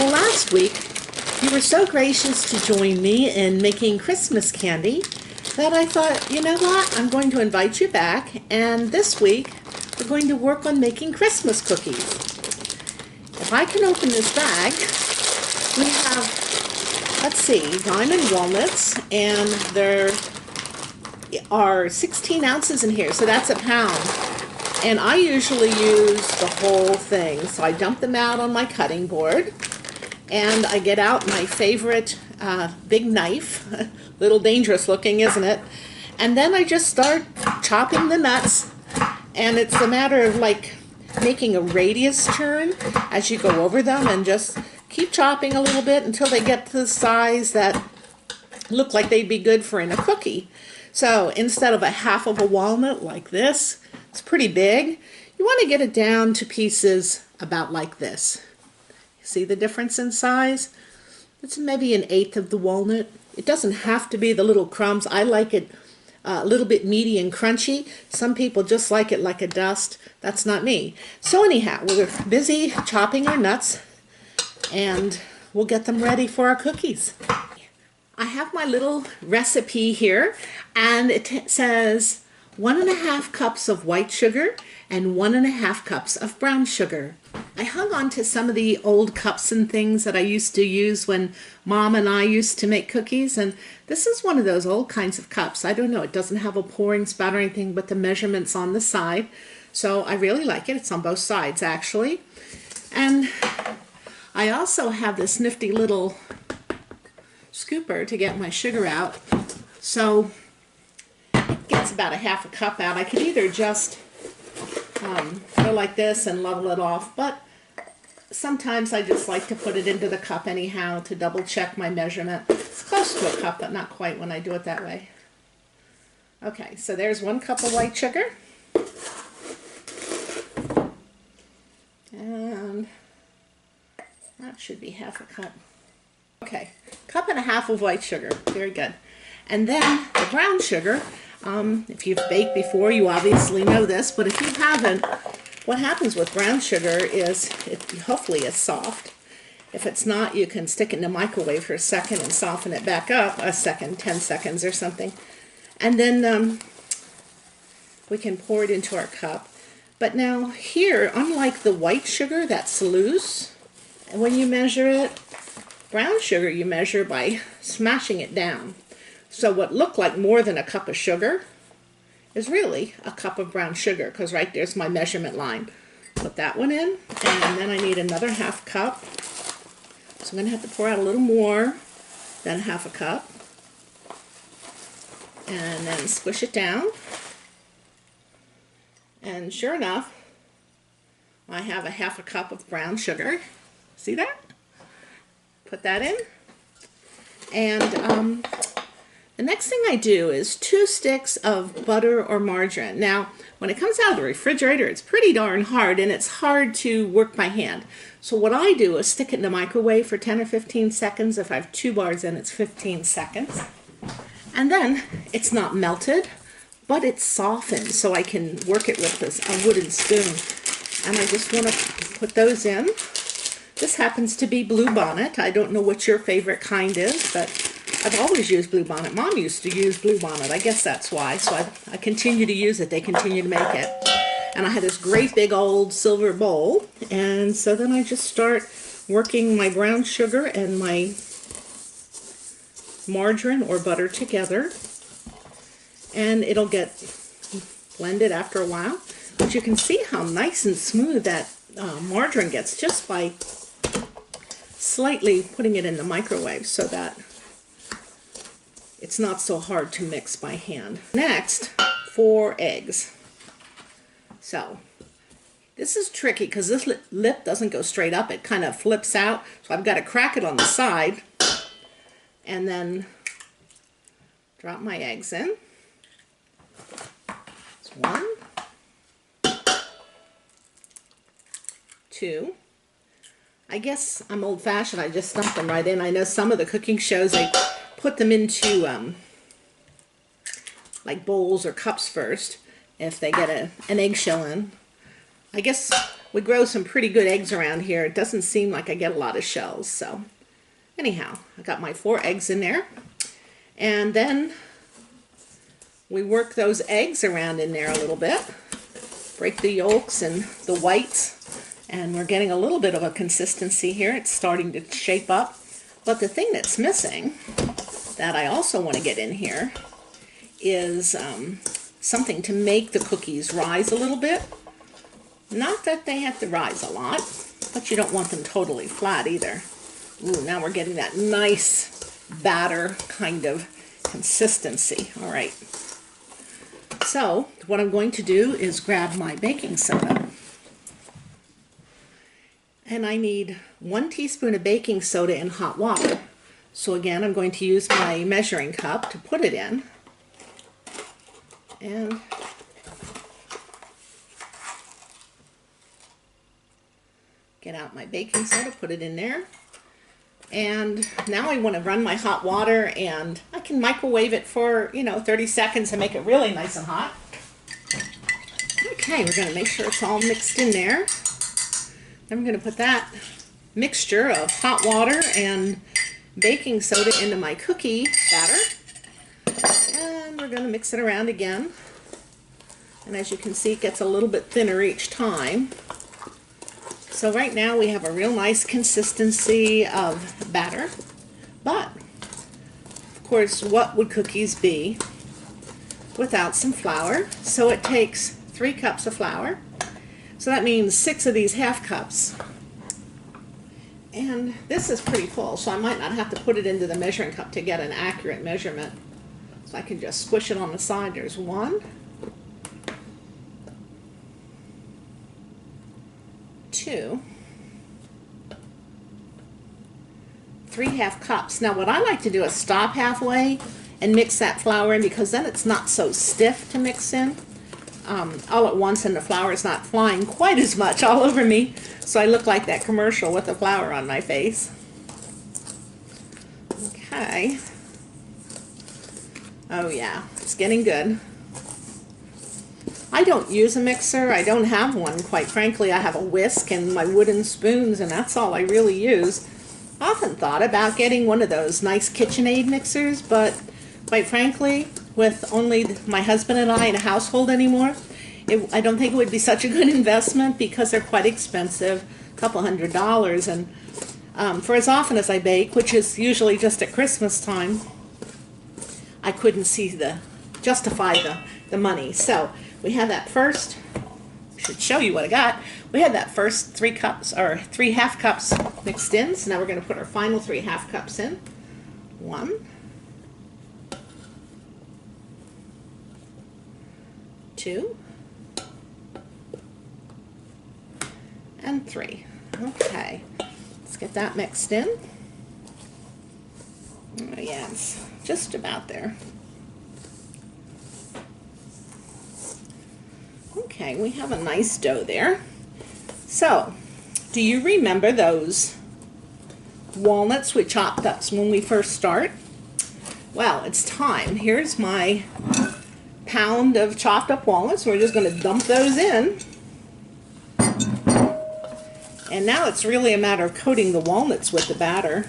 Well, last week you were so gracious to join me in making Christmas candy that I thought, you know what, I'm going to invite you back, and this week we're going to work on making Christmas cookies. If I can open this bag, we have, let's see, diamond walnuts, and there are 16 ounces in here, so that's a pound. And I usually use the whole thing, so I dump them out on my cutting board, and I get out my favorite big knife, a little dangerous looking, isn't it? And then I just start chopping the nuts, and it's a matter of like making a radius turn as you go over them, and just keep chopping a little bit until they get to the size that look like they'd be good for in a cookie. So instead of a half of a walnut like this, it's pretty big, you want to get it down to pieces about like this. See the difference in size? It's maybe an eighth of the walnut. It doesn't have to be the little crumbs. I like it a little bit meaty and crunchy. Some people just like it like a dust. That's not me. So anyhow, we're busy chopping our nuts, and we'll get them ready for our cookies. I have my little recipe here, and it says 1½ cups of white sugar and 1½ cups of brown sugar. I hung on to some of the old cups and things that I used to use when Mom and I used to make cookies, and this is one of those old kinds of cups. I don't know, it doesn't have a pouring spout or anything, but the measurement's on the side, so I really like it. It's on both sides actually. And I also have this nifty little scooper to get my sugar out, so it gets about ½ cup out. I could either just go like this and level it off, but sometimes I just like to put it into the cup anyhow to double check my measurement. It's close to a cup, but not quite when I do it that way. Okay, so there's 1 cup of white sugar, and that should be ½ cup. Okay, 1.5 cups of white sugar, very good. And then the brown sugar, if you've baked before, you obviously know this, but if you haven't, what happens with brown sugar is, hopefully it's soft. If it's not, you can stick it in the microwave for a second and soften it back up, a second, 10 seconds or something. And then we can pour it into our cup. But now here, unlike the white sugar that's loose, and when you measure it, brown sugar you measure by smashing it down. So what looked like more than a cup of sugar is really a cup of brown sugar, because right there's my measurement line. Put that one in, and then I need another ½ cup. So I'm going to have to pour out a little more than ½ cup. And then squish it down. And sure enough, I have a ½ cup of brown sugar. See that? Put that in. And the next thing I do is 2 sticks of butter or margarine. Now, when it comes out of the refrigerator, it's pretty darn hard, and it's hard to work by hand. So what I do is stick it in the microwave for 10 or 15 seconds. If I have 2 bars in, it's 15 seconds. And then it's not melted, but it's softened, so I can work it with a wooden spoon. And I just want to put those in. This happens to be Blue Bonnet. I don't know what your favorite kind is, but I've always used Blue Bonnet. Mom used to use Blue Bonnet. I guess that's why. So I continue to use it. They continue to make it. And I had this great big old silver bowl. And so then I just start working my brown sugar and my margarine or butter together. And it'll get blended after a while. But you can see how nice and smooth that margarine gets just by slightly putting it in the microwave so that it's not so hard to mix by hand. Next, 4 eggs. So this is tricky because this lip doesn't go straight up, it kind of flips out, so I've got to crack it on the side and then drop my eggs in. It's 1, 2. I guess I'm old-fashioned, I just dump them right in. I know some of the cooking shows, they put them into like bowls or cups first if they get an eggshell in. I guess we grow some pretty good eggs around here. It doesn't seem like I get a lot of shells. So anyhow, I got my 4 eggs in there. And then we work those eggs around in there a little bit. Break the yolks and the whites. And we're getting a little bit of a consistency here. It's starting to shape up. But the thing that's missing that I also want to get in here is something to make the cookies rise a little bit. Not that they have to rise a lot, but you don't want them totally flat either. Ooh, now we're getting that nice batter kind of consistency. All right. So what I'm going to do is grab my baking soda. And I need 1 teaspoon of baking soda in hot water. So again, I'm going to use my measuring cup to put it in. And get out my baking soda, put it in there. And now I want to run my hot water, and I can microwave it for, 30 seconds and make it really nice and hot. Okay, we're going to make sure it's all mixed in there. Then we're going to put that mixture of hot water and baking soda into my cookie batter. And we're going to mix it around again. And as you can see, it gets a little bit thinner each time. So right now we have a real nice consistency of batter. But, of course, what would cookies be without some flour? So it takes 3 cups of flour. So that means 6 of these half cups. And this is pretty full, so I might not have to put it into the measuring cup to get an accurate measurement. So I can just squish it on the side. There's 1, 2, 3 half cups. Now what I like to do is stop halfway and mix that flour in, because then it's not so stiff to mix in all at once, and the flour is not flying quite as much all over me, so I look like that commercial with the flour on my face. Okay. Oh yeah, it's getting good. I don't use a mixer. I don't have one, quite frankly. I have a whisk and my wooden spoons, and that's all I really use. I often thought about getting one of those nice KitchenAid mixers, but quite frankly, with only my husband and I in a household anymore, I don't think it would be such a good investment, because they're quite expensive, a couple $100. And for as often as I bake, which is usually just at Christmas time, I couldn't justify the money. So we have that first, I should show you what I got. We had that first 3 cups, or 3 half cups mixed in. So now we're going to put our final 3 half cups in. 1, 2, and 3. Okay, let's get that mixed in. Oh yeah, it's just about there. Okay, we have a nice dough there. So, do you remember those walnuts we chopped up when we first start? Well, it's time. Here's my pound of chopped up walnuts. We're just going to dump those in. And now it's really a matter of coating the walnuts with the batter.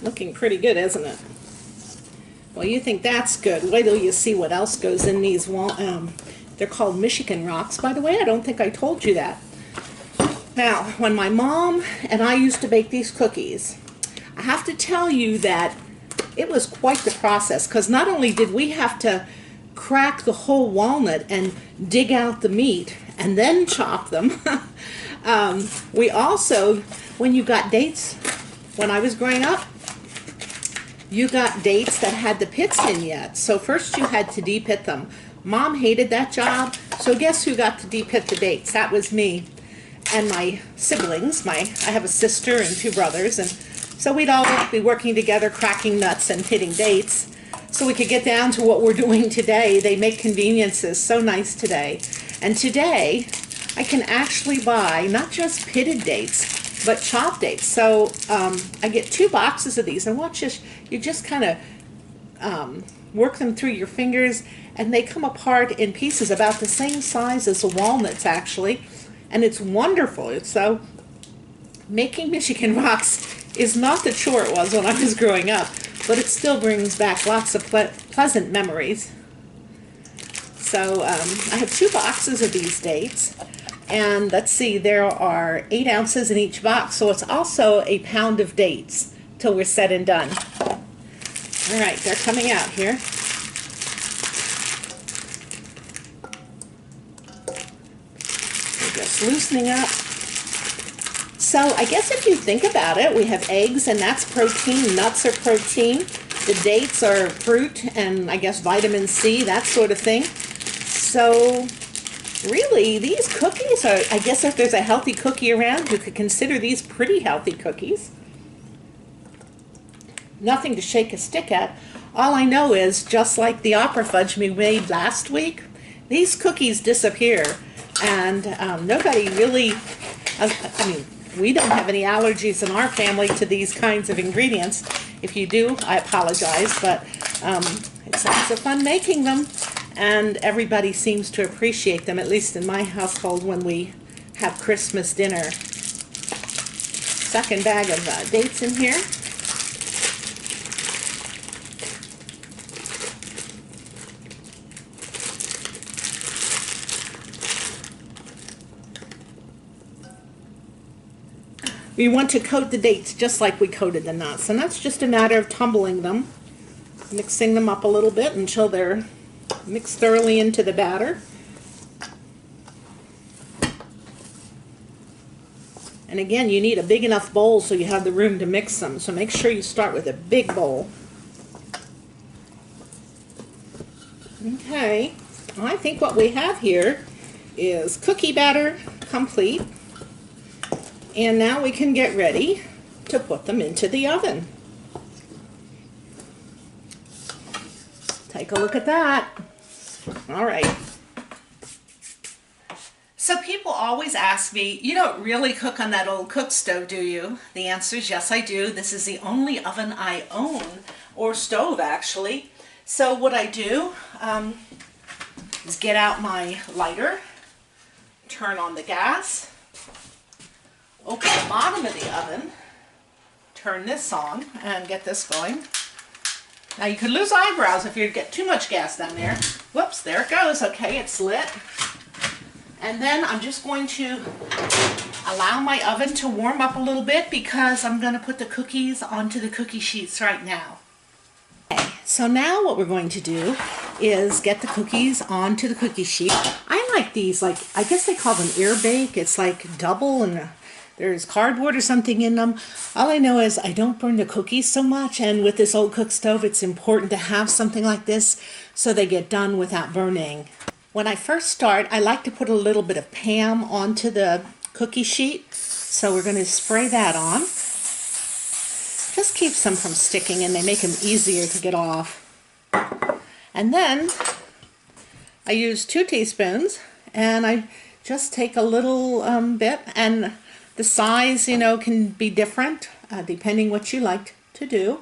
Looking pretty good, isn't it? Well, you think that's good. Wait till you see what else goes in these they're called Michigan rocks, by the way. I don't think I told you that. Now, when my mom and I used to bake these cookies, I have to tell you that it was quite the process, because not only did we have to crack the whole walnut and dig out the meat and then chop them, we also, when you got dates, when I was growing up, you got dates that had the pits in yet. So first you had to de-pit them. Mom hated that job, so guess who got to de-pit the dates? That was me and my siblings. I have a sister and 2 brothers, and so we'd all be working together, cracking nuts and pitting dates, so we could get down to what we're doing today. They make conveniences so nice today. And today, I can actually buy not just pitted dates, but chopped dates. So I get 2 boxes of these, and watch this. You just kind of work them through your fingers, and they come apart in pieces about the same size as the walnuts, actually, and it's wonderful. So making Michigan rocks is not the chore it was when I was growing up, but it still brings back lots of pleasant memories. So I have 2 boxes of these dates, and let's see, there are 8 ounces in each box, so it's also a pound of dates till we're said and done. All right, they're coming out here. They're just loosening up. So I guess if you think about it, we have eggs, and that's protein. Nuts are protein. The dates are fruit, and I guess vitamin C, that sort of thing. So really, these cookies are, I guess if there's a healthy cookie around, you could consider these pretty healthy cookies. Nothing to shake a stick at. All I know is, just like the opera fudge we made last week, these cookies disappear. And nobody really, I mean, we don't have any allergies in our family to these kinds of ingredients. If you do, I apologize, but it's lots of fun making them. And everybody seems to appreciate them, at least in my household when we have Christmas dinner. Second bag of dates in here. We want to coat the dates just like we coated the nuts, and that's just a matter of tumbling them, mixing them up a little bit until they're mixed thoroughly into the batter. And again, you need a big enough bowl so you have the room to mix them, so make sure you start with a big bowl. Okay, well, I think what we have here is cookie batter complete. And now we can get ready to put them into the oven. Take a look at that. All right. So people always ask me, you don't really cook on that old cook stove, do you? The answer is yes, I do. This is the only oven I own, or stove actually. So what I do is get out my lighter, turn on the gas, open the bottom of the oven, turn this on, and get this going. Now you could lose eyebrows if you get too much gas down there. Whoops, there it goes. Okay, it's lit. And then I'm just going to allow my oven to warm up a little bit because I'm going to put the cookies onto the cookie sheets right now. Okay, so now what we're going to do is get the cookies onto the cookie sheet. I like these, like, I guess they call them air bake. It's like double, and there's cardboard or something in them. All I know is I don't burn the cookies so much, and with this old cook stove, it's important to have something like this so they get done without burning. When I first start, I like to put a little bit of Pam onto the cookie sheet. So we're going to spray that on. Just keeps them from sticking, and they make them easier to get off. And then I use 2 teaspoons, and I just take a little bit, and the size, you know, can be different depending what you like to do.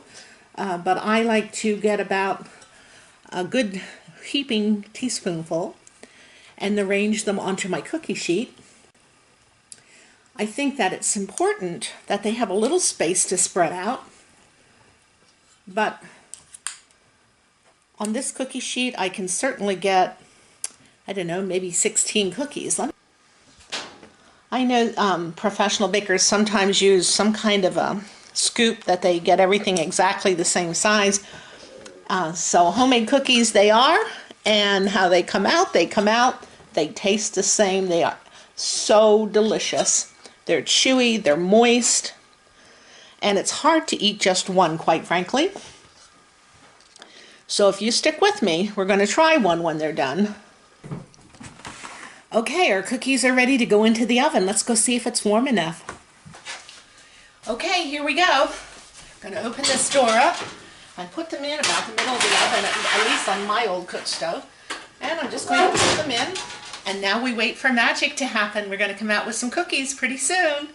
But I like to get about a good heaping teaspoonful and arrange them onto my cookie sheet. I think that it's important that they have a little space to spread out. But on this cookie sheet, I can certainly get, I don't know, maybe 16 cookies. I know professional bakers sometimes use some kind of a scoop that they get everything exactly the same size. So homemade cookies they are, and how they come out, they taste the same. They are so delicious. They're chewy, they're moist, and it's hard to eat just one, quite frankly. So if you stick with me, we're going to try one when they're done. Okay, our cookies are ready to go into the oven. Let's go see if it's warm enough. Okay, here we go. I'm going to open this door up and put them in about the middle of the oven, at least on my old cook stove. And I'm just going to put them in. And now we wait for magic to happen. We're going to come out with some cookies pretty soon.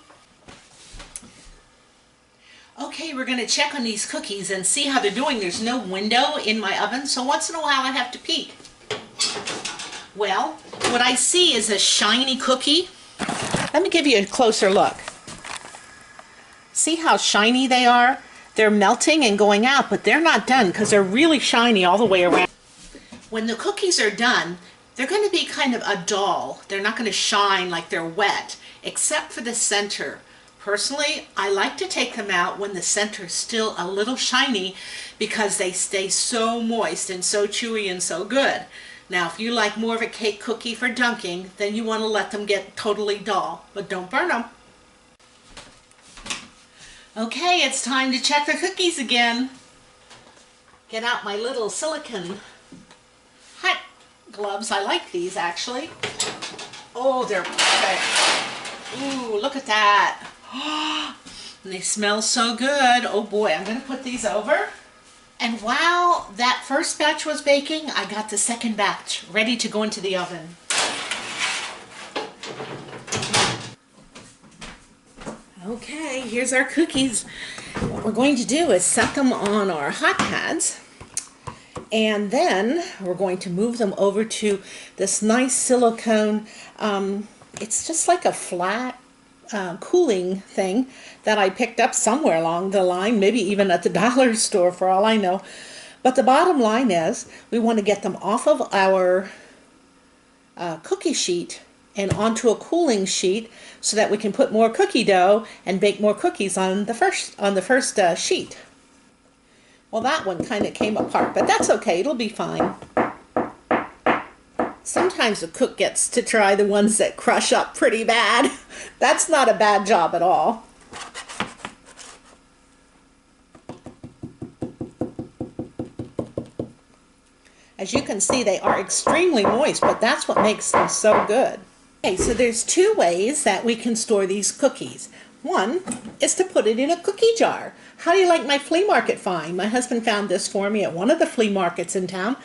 Okay, we're going to check on these cookies and see how they're doing. There's no window in my oven, so once in a while I have to peek. Well, what I see is a shiny cookie. Let me give you a closer look. See how shiny they are? They're melting and going out, but they're not done because they're really shiny all the way around. When the cookies are done, they're going to be kind of a dull. They're not going to shine like they're wet, except for the center. Personally, I like to take them out when the center is still a little shiny because they stay so moist and so chewy and so good. Now, if you like more of a cake cookie for dunking, then you want to let them get totally dull, but don't burn them. Okay, it's time to check the cookies again. Get out my little silicone hot gloves. I like these actually. Oh, they're perfect. Ooh, look at that. And they smell so good. Oh boy, I'm going to put these over. And while that first batch was baking, I got the second batch ready to go into the oven. Okay, here's our cookies. What we're going to do is set them on our hot pads, and then we're going to move them over to this nice silicone, it's just like a flat cooling thing that I picked up somewhere along the line, maybe even at the dollar store for all I know. But the bottom line is we want to get them off of our cookie sheet and onto a cooling sheet so that we can put more cookie dough and bake more cookies on the first sheet. Well, that one kind of came apart, but that's okay, it'll be fine. Sometimes a cook gets to try the ones that crush up pretty bad. That's not a bad job at all. As you can see, they are extremely moist, but that's what makes them so good. Okay, so there's two ways that we can store these cookies. One is to put it in a cookie jar. How do you like my flea market find? My husband found this for me at one of the flea markets in town,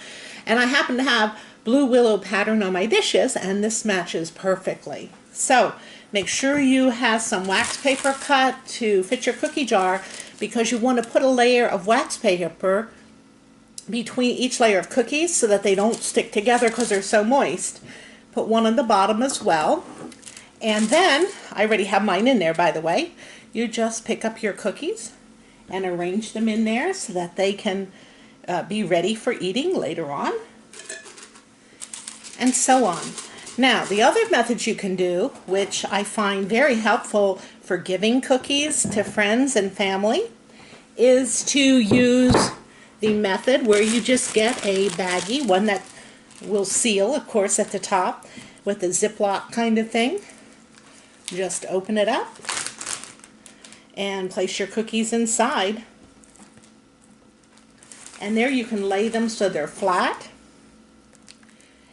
and I happen to have blue willow pattern on my dishes, and this matches perfectly. So make sure you have some wax paper cut to fit your cookie jar, because you want to put a layer of wax paper between each layer of cookies so that they don't stick together because they're so moist. Put one on the bottom as well. And then, I already have mine in there by the way, you just pick up your cookies and arrange them in there so that they can be ready for eating later on. And so on. Now, the other method you can do, which I find very helpful for giving cookies to friends and family, is to use the method where you just get a baggie, one that will seal, of course, at the top with a Ziploc kind of thing. Just open it up and place your cookies inside. And there you can lay them so they're flat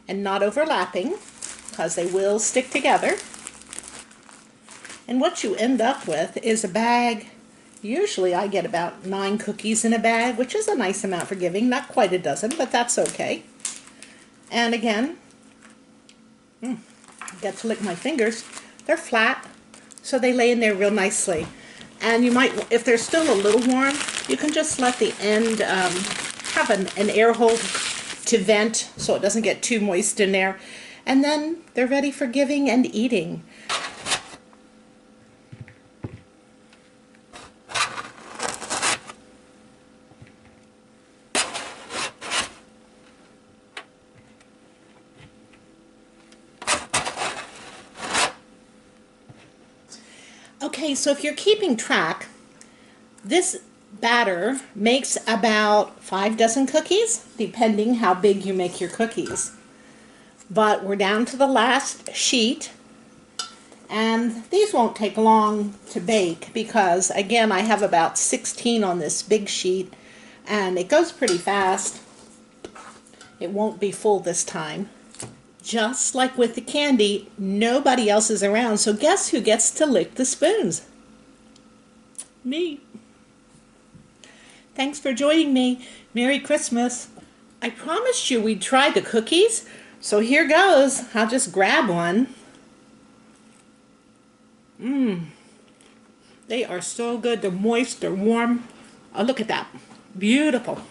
and not overlapping, because they will stick together. And what you end up with is a bag. Usually I get about 9 cookies in a bag, which is a nice amount for giving. Not quite a dozen, but that's okay. And again, I get to lick my fingers. They're flat, so they lay in there real nicely. And you might, if they're still a little warm, you can just let the end have an air hole to vent so it doesn't get too moist in there. And then they're ready for giving and eating. Okay, so if you're keeping track, this batter makes about 5 dozen cookies, depending how big you make your cookies. But we're down to the last sheet, and these won't take long to bake because, again, I have about 16 on this big sheet, and it goes pretty fast. It won't be full this time. Just like with the candy, nobody else is around, so guess who gets to lick the spoons? Me. Thanks for joining me. Merry Christmas. I promised you we'd try the cookies, so here goes. I'll just grab one. They are so good. They're moist, they're warm. Oh, look at that. Beautiful.